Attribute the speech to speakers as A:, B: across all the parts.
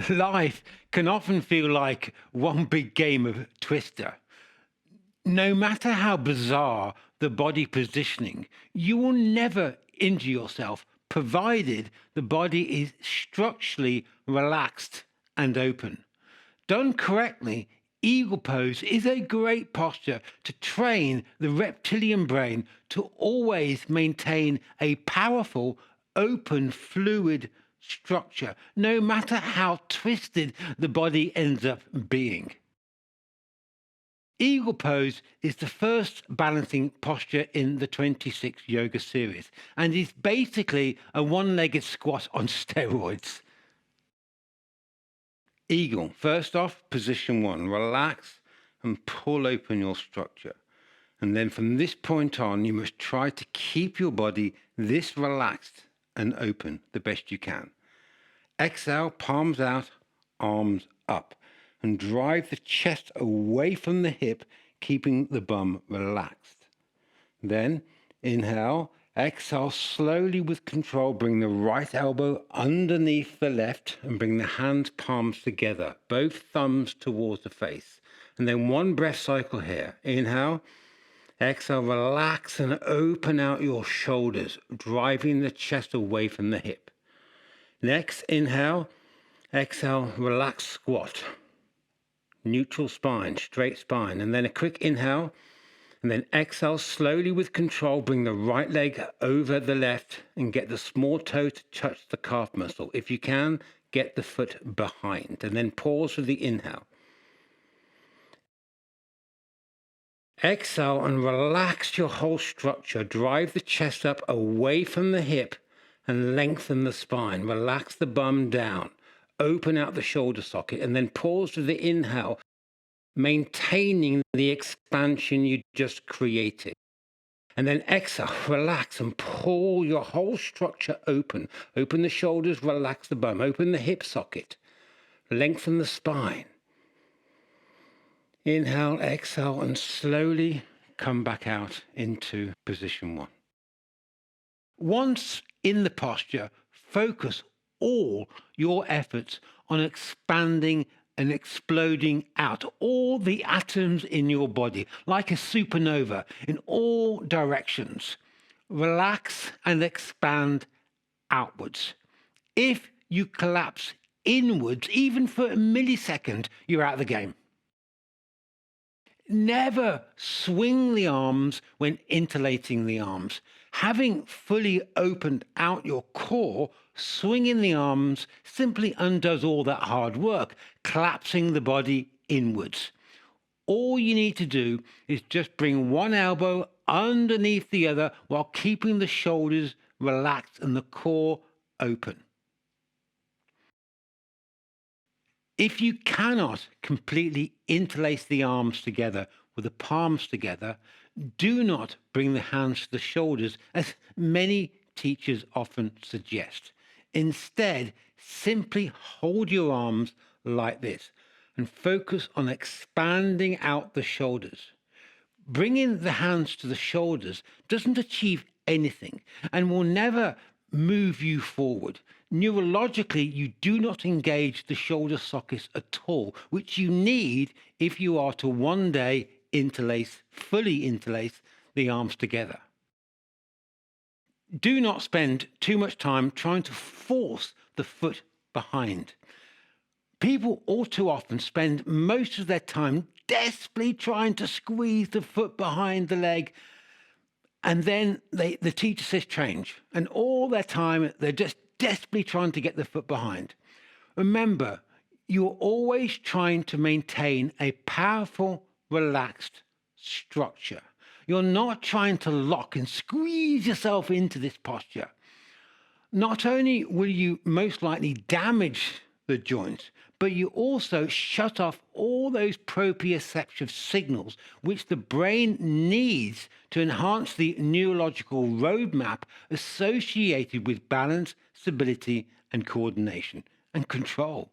A: Life can often feel like one big game of Twister. No matter how bizarre the body positioning, you will never injure yourself provided the body is structurally relaxed and open. Done correctly, eagle pose is a great posture to train the reptilian brain to always maintain a powerful, open, fluid structure, no matter how twisted the body ends up being. Eagle pose is the first balancing posture in the 26 yoga series and is basically a one-legged squat on steroids. Eagle. First off, position one. Relax and pull open your structure. And then from this point on, you must try to keep your body this relaxed and open the best you can. Exhale, palms out, arms up. And drive the chest away from the hip, keeping the bum relaxed. Then inhale, exhale slowly with control. Bring the right elbow underneath the left and bring the hand palms together, both thumbs towards the face. And then one breath cycle here. Inhale, exhale, relax and open out your shoulders, driving the chest away from the hip. Next, inhale, exhale, relax, squat. Neutral spine, straight spine, and then a quick inhale, and then exhale slowly with control. Bring the right leg over the left and get the small toe to touch the calf muscle. If you can, get the foot behind, and then pause for the inhale. Exhale and relax your whole structure. Drive the chest up away from the hip and lengthen the spine. Relax the bum down. Open out the shoulder socket and then pause for the inhale, maintaining the expansion you just created. And then exhale, relax and pull your whole structure open. Open the shoulders, relax the bum, open the hip socket, lengthen the spine. Inhale, exhale, and slowly come back out into position one. Once in the posture, focus all your efforts on expanding and exploding out all the atoms in your body like a supernova in all directions. Relax and expand outwards. If you collapse inwards, even for a millisecond, you're out of the game. Never swing the arms when interlating the arms. Having fully opened out your core, swinging the arms simply undoes all that hard work, collapsing the body inwards. All you need to do is just bring one elbow underneath the other while keeping the shoulders relaxed and the core open. If you cannot completely interlace the arms together with the palms together, do not bring the hands to the shoulders, as many teachers often suggest. Instead, simply hold your arms like this and focus on expanding out the shoulders. Bringing the hands to the shoulders doesn't achieve anything and will never move you forward. Neurologically, you do not engage the shoulder sockets at all, which you need if you are to one day fully interlace the arms together. Do not spend too much time trying to force the foot behind. People all too often spend most of their time desperately trying to squeeze the foot behind the leg, and then the teacher says change, and all their time they're just desperately trying to get the foot behind. Remember, you're always trying to maintain a powerful, relaxed structure. You're not trying to lock and squeeze yourself into this posture. Not only will you most likely damage the joints, but you also shut off all those proprioceptive signals which the brain needs to enhance the neurological roadmap associated with balance, stability, and coordination and control.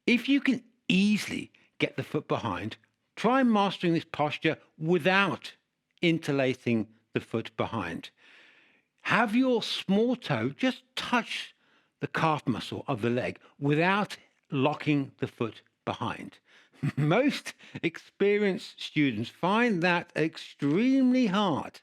A: If you can easily get the foot behind, try mastering this posture without interlacing the foot behind. Have your small toe just touch the calf muscle of the leg without locking the foot behind. Most experienced students find that extremely hard.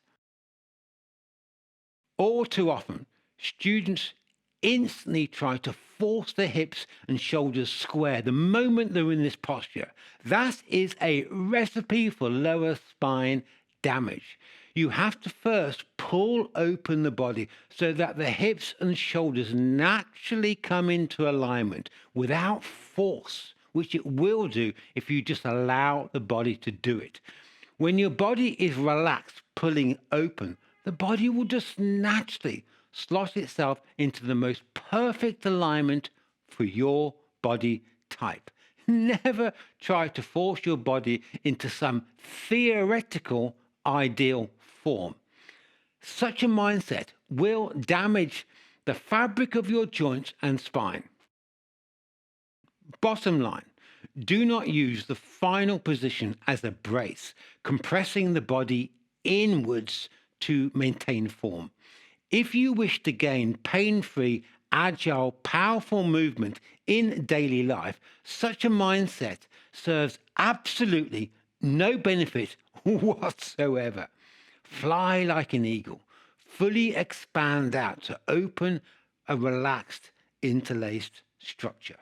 A: All too often, students instantly try to force their hips and shoulders square the moment they're in this posture. That is a recipe for lower spine damage. You have to first pull open the body so that the hips and shoulders naturally come into alignment without force, which it will do if you just allow the body to do it. When your body is relaxed, pulling open, the body will just naturally slot itself into the most perfect alignment for your body type. Never try to force your body into some theoretical ideal form. Such a mindset will damage the fabric of your joints and spine. Bottom line, do not use the final position as a brace, compressing the body inwards to maintain form. If you wish to gain pain-free, agile, powerful movement in daily life, such a mindset serves absolutely no benefit whatsoever. Fly like an eagle. Fully expand out to open a relaxed, interlaced structure.